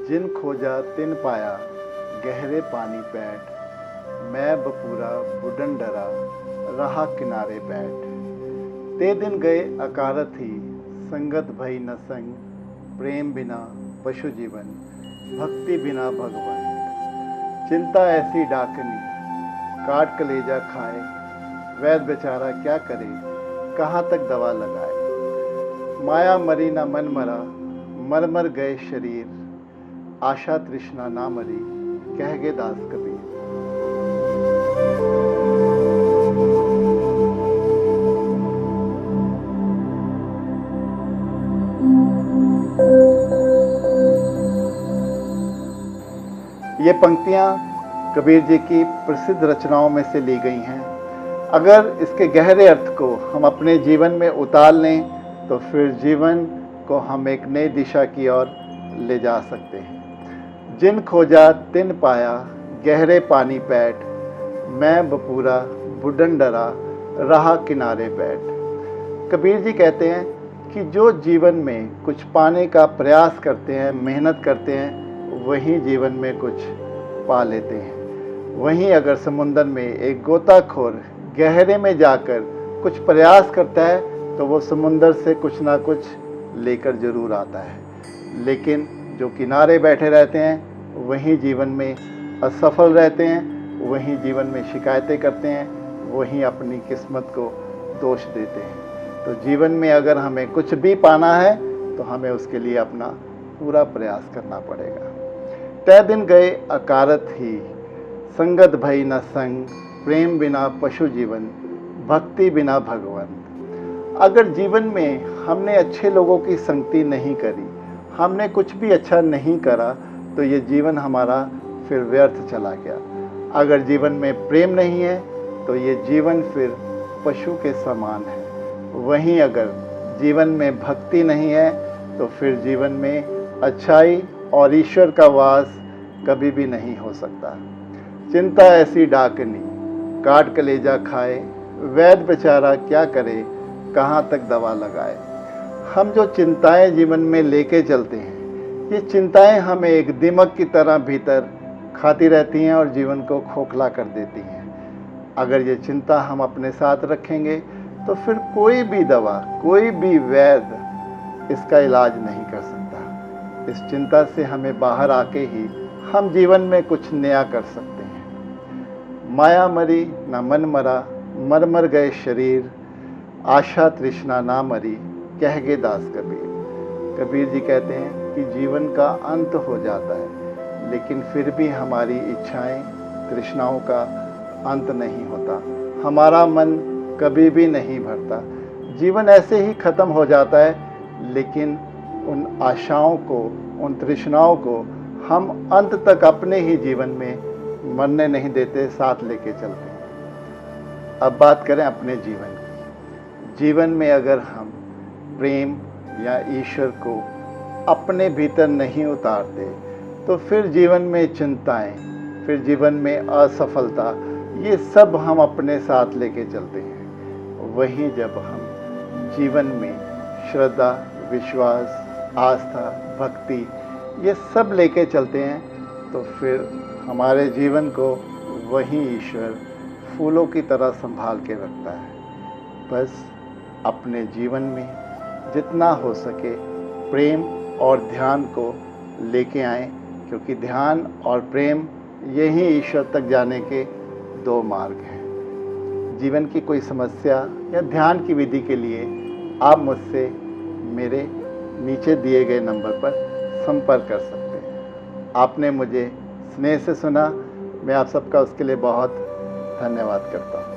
जिन खोजा तिन पाया गहरे पानी पैठ। मैं बपूरा बुडन डरा रहा किनारे बैठ। ते दिन गए अकारत ही संगत भई न संग। प्रेम बिना पशु जीवन भक्ति बिना भगवान। चिंता ऐसी डाकनी काट कलेजा खाए। वैद बेचारा क्या करे कहाँ तक दवा लगाए। माया मरी ना मन मरा मर मर गए शरीर। आशा तृष्णा ना मरी कह गे दास कबीर। ये पंक्तियाँ कबीर जी की प्रसिद्ध रचनाओं में से ली गई हैं। अगर इसके गहरे अर्थ को हम अपने जीवन में उतार लें तो फिर जीवन को हम एक नई दिशा की ओर ले जा सकते हैं। जिन खोजा तिन पाया गहरे पानी पैठ। मैं बपूरा बुडन डरा रहा किनारे बैठ। कबीर जी कहते हैं कि जो जीवन में कुछ पाने का प्रयास करते हैं, मेहनत करते हैं, वही जीवन में कुछ पा लेते हैं। वहीं अगर समुंदर में एक गोताखोर गहरे में जाकर कुछ प्रयास करता है तो वो समुंदर से कुछ ना कुछ लेकर जरूर आता है। लेकिन जो किनारे बैठे रहते हैं वही जीवन में असफल रहते हैं, वही जीवन में शिकायतें करते हैं, वही अपनी किस्मत को दोष देते हैं। तो जीवन में अगर हमें कुछ भी पाना है तो हमें उसके लिए अपना पूरा प्रयास करना पड़ेगा। तय दिन गए अकारत ही संगत भई न संग। प्रेम बिना पशु जीवन भक्ति बिना भगवान। अगर जीवन में हमने अच्छे लोगों की संगति नहीं करी, हमने कुछ भी अच्छा नहीं करा, तो ये जीवन हमारा फिर व्यर्थ चला गया। अगर जीवन में प्रेम नहीं है तो ये जीवन फिर पशु के समान है। वहीं अगर जीवन में भक्ति नहीं है तो फिर जीवन में अच्छाई और ईश्वर का वास कभी भी नहीं हो सकता। चिंता ऐसी डाकनी काट कलेजा खाए। वैद बेचारा क्या करे कहाँ तक दवा लगाए। हम जो चिंताएं जीवन में लेके चलते हैं, ये चिंताएं हमें एक दिमक की तरह भीतर खाती रहती हैं और जीवन को खोखला कर देती हैं। अगर ये चिंता हम अपने साथ रखेंगे तो फिर कोई भी दवा, कोई भी वैद्य इसका इलाज नहीं कर सकता। इस चिंता से हमें बाहर आके ही हम जीवन में कुछ नया कर सकते हैं। माया मरी ना मन मरा मर मर गए शरीर। आशा तृष्णा ना मरी कह गे दास कबीर। कबीर जी कहते हैं कि जीवन का अंत हो जाता है, लेकिन फिर भी हमारी इच्छाएं, तृष्णाओं का अंत नहीं होता। हमारा मन कभी भी नहीं भरता। जीवन ऐसे ही ख़त्म हो जाता है, लेकिन उन आशाओं को, उन तृष्णाओं को हम अंत तक अपने ही जीवन में मरने नहीं देते, साथ लेके चलते हैं। अब बात करें अपने जीवन की। जीवन में अगर हम प्रेम या ईश्वर को अपने भीतर नहीं उतारते तो फिर जीवन में चिंताएं, फिर जीवन में असफलता, ये सब हम अपने साथ लेके चलते हैं। वहीं जब हम जीवन में श्रद्धा, विश्वास, आस्था, भक्ति ये सब लेके चलते हैं तो फिर हमारे जीवन को वही ईश्वर फूलों की तरह संभाल के रखता है। बस अपने जीवन में जितना हो सके प्रेम और ध्यान को लेके आएं, क्योंकि ध्यान और प्रेम यही ईश्वर तक जाने के दो मार्ग हैं। जीवन की कोई समस्या या ध्यान की विधि के लिए आप मुझसे मेरे नीचे दिए गए नंबर पर संपर्क कर सकते हैं। आपने मुझे स्नेह से सुना, मैं आप सबका उसके लिए बहुत धन्यवाद करता हूँ।